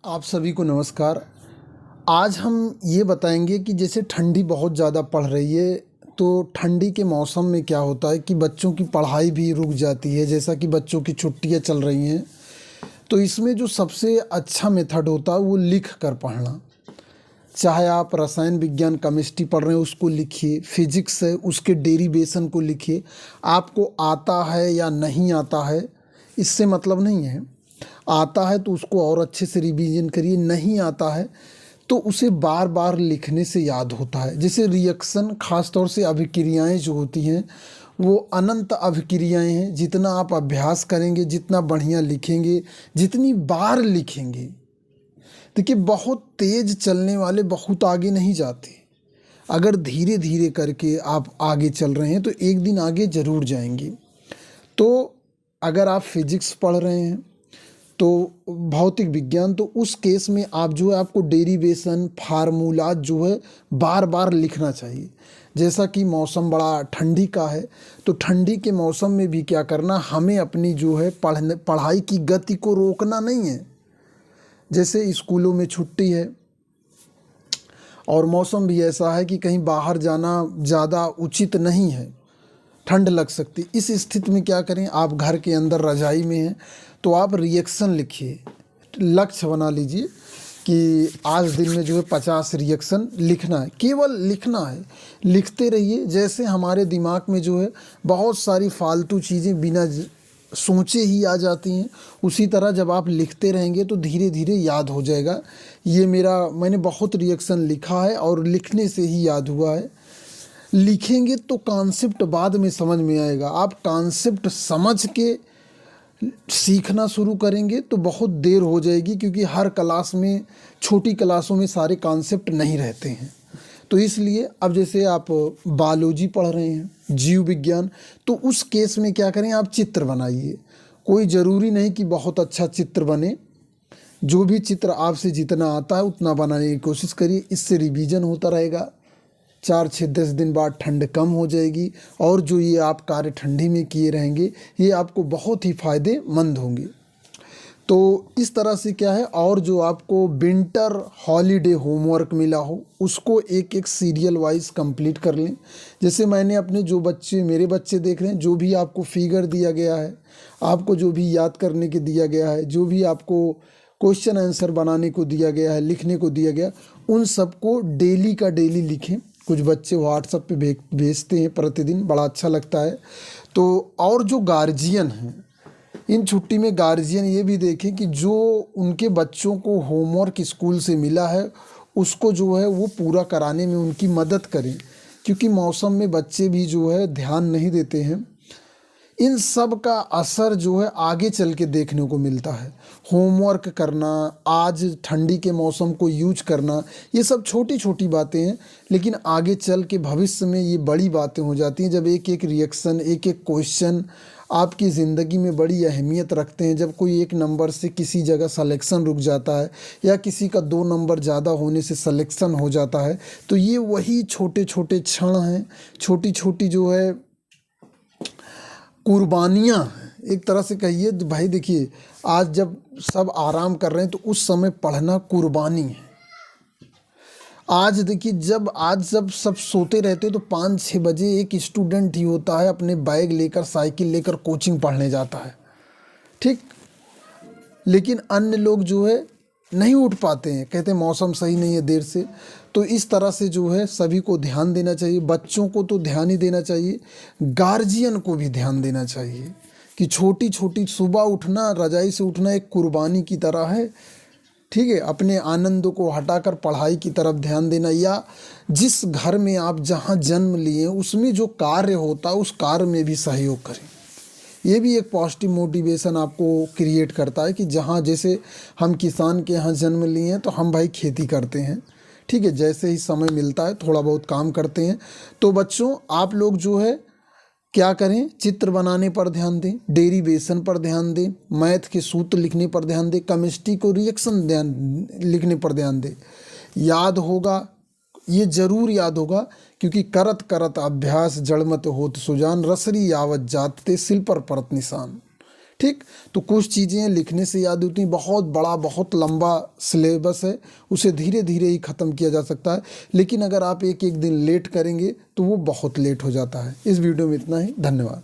आप सभी को नमस्कार। आज हम ये बताएंगे कि जैसे ठंडी बहुत ज़्यादा पड़ रही है, तो ठंडी के मौसम में क्या होता है कि बच्चों की पढ़ाई भी रुक जाती है। जैसा कि बच्चों की छुट्टियां चल रही हैं, तो इसमें जो सबसे अच्छा मेथड होता है वो लिख कर पढ़ना। चाहे आप रसायन विज्ञान केमिस्ट्री पढ़ रहे हैं उसको लिखिए, फिजिक्स है उसके डेरिवेशन को लिखिए। आपको आता है या नहीं आता है इससे मतलब नहीं है। आता है तो उसको और अच्छे से रिवीजन करिए, नहीं आता है तो उसे बार बार लिखने से याद होता है। जैसे रिएक्शन, खास तौर से अभिक्रियाएं जो होती हैं वो अनंत अभिक्रियाएं हैं। जितना आप अभ्यास करेंगे, जितना बढ़िया लिखेंगे, जितनी बार लिखेंगे, देखिए बहुत तेज चलने वाले बहुत आगे नहीं जाते। अगर धीरे धीरे करके आप आगे चल रहे हैं तो एक दिन आगे ज़रूर जाएंगे। तो अगर आप फिजिक्स पढ़ रहे हैं तो भौतिक विज्ञान, तो उस केस में आप जो है आपको डेरिवेशन फार्मूला जो है बार बार लिखना चाहिए। जैसा कि मौसम बड़ा ठंडी का है, तो ठंडी के मौसम में भी क्या करना, हमें अपनी जो है पढ़ाई की गति को रोकना नहीं है। जैसे स्कूलों में छुट्टी है और मौसम भी ऐसा है कि कहीं बाहर जाना ज़्यादा उचित नहीं है, ठंड लग सकती। इस स्थिति में क्या करें, आप घर के अंदर रजाई में हैं तो आप रिएक्शन लिखिए। लक्ष्य बना लीजिए कि आज दिन में जो है 50 रिएक्शन लिखना है, केवल लिखना है। लिखते रहिए। जैसे हमारे दिमाग में जो है बहुत सारी फालतू चीज़ें बिना सोचे ही आ जाती हैं, उसी तरह जब आप लिखते रहेंगे तो धीरे धीरे याद हो जाएगा। मैंने बहुत रिएक्शन लिखा है और लिखने से ही याद हुआ है। लिखेंगे तो कॉन्सेप्ट बाद में समझ में आएगा। आप कॉन्सेप्ट समझ के सीखना शुरू करेंगे तो बहुत देर हो जाएगी, क्योंकि हर क्लास में, छोटी क्लासों में सारे कॉन्सेप्ट नहीं रहते हैं। तो इसलिए अब जैसे आप बायोलॉजी पढ़ रहे हैं, जीव विज्ञान, तो उस केस में क्या करें, आप चित्र बनाइए। कोई ज़रूरी नहीं कि बहुत अच्छा चित्र बने, जो भी चित्र आपसे जितना आता है उतना बनाने की कोशिश करिए। इससे रिवीजन होता रहेगा। 4-6-10 दिन बाद ठंड कम हो जाएगी और जो ये आप कार्य ठंडी में किए रहेंगे ये आपको बहुत ही फ़ायदेमंद होंगे। तो इस तरह से क्या है, और जो आपको विंटर हॉलीडे होमवर्क मिला हो उसको एक एक सीरियल वाइज कंप्लीट कर लें। जैसे मैंने अपने जो बच्चे, मेरे बच्चे देख रहे हैं, जो भी आपको फिगर दिया गया है, आपको जो भी याद करने के दिया गया है, जो भी आपको क्वेश्चन आंसर बनाने को दिया गया है, लिखने को दिया गया, उन सबको डेली का डेली लिखें। कुछ बच्चे व्हाट्सएप पे भेजते हैं प्रतिदिन, बड़ा अच्छा लगता है। तो और जो गार्जियन हैं, इन छुट्टी में गार्जियन ये भी देखें कि जो उनके बच्चों को होमवर्क स्कूल से मिला है उसको जो है वो पूरा कराने में उनकी मदद करें, क्योंकि मौसम में बच्चे भी जो है ध्यान नहीं देते हैं। इन सब का असर जो है आगे चल के देखने को मिलता है। होमवर्क करना, आज ठंडी के मौसम को यूज करना, ये सब छोटी छोटी बातें हैं, लेकिन आगे चल के भविष्य में ये बड़ी बातें हो जाती हैं। जब एक एक रिएक्शन, एक एक क्वेश्चन आपकी ज़िंदगी में बड़ी अहमियत रखते हैं। जब कोई एक नंबर से किसी जगह सलेक्शन रुक जाता है या किसी का 2 नंबर ज़्यादा होने से सलेक्शन हो जाता है, तो ये वही छोटे छोटे क्षण हैं, छोटी छोटी जो है कुर्बानियाँ हैं। एक तरह से कहिए तो भाई देखिए, आज जब सब आराम कर रहे हैं तो उस समय पढ़ना कुर्बानी है। आज देखिए, जब सब सोते रहते हो तो 5-6 बजे एक स्टूडेंट ही होता है अपने बैग लेकर, साइकिल लेकर कोचिंग पढ़ने जाता है, ठीक। लेकिन अन्य लोग जो है नहीं उठ पाते हैं, कहते हैं मौसम सही नहीं है, देर से। तो इस तरह से जो है सभी को ध्यान देना चाहिए। बच्चों को तो ध्यान ही देना चाहिए, गार्जियन को भी ध्यान देना चाहिए कि छोटी छोटी सुबह उठना, रजाई से उठना एक कुर्बानी की तरह है, ठीक है। अपने आनंद को हटाकर पढ़ाई की तरफ ध्यान देना, या जिस घर में आप जहाँ जन्म लिए उसमें जो कार्य होता है उस कार्य में भी सहयोग करें। ये भी एक पॉजिटिव मोटिवेशन आपको क्रिएट करता है कि जहाँ, जैसे हम किसान के यहाँ जन्म लिए हैं तो हम भाई खेती करते हैं, ठीक है। जैसे ही समय मिलता है थोड़ा बहुत काम करते हैं। तो बच्चों, आप लोग जो है क्या करें, चित्र बनाने पर ध्यान दें, डेरिवेशन पर ध्यान दें, मैथ के सूत्र लिखने पर ध्यान दें, केमिस्ट्री को रिएक्शन लिखने पर ध्यान दें। याद होगा, ये जरूर याद होगा, क्योंकि करत करत अभ्यास जड़मत होत सुजान, रसरी यावत जात ते सिल पर परत निशान, ठीक। तो कुछ चीज़ें लिखने से याद होती हैं, बहुत बड़ा बहुत लंबा सिलेबस है, उसे धीरे धीरे ही ख़त्म किया जा सकता है, लेकिन अगर आप एक एक दिन लेट करेंगे तो वो बहुत लेट हो जाता है। इस वीडियो में इतना ही, धन्यवाद।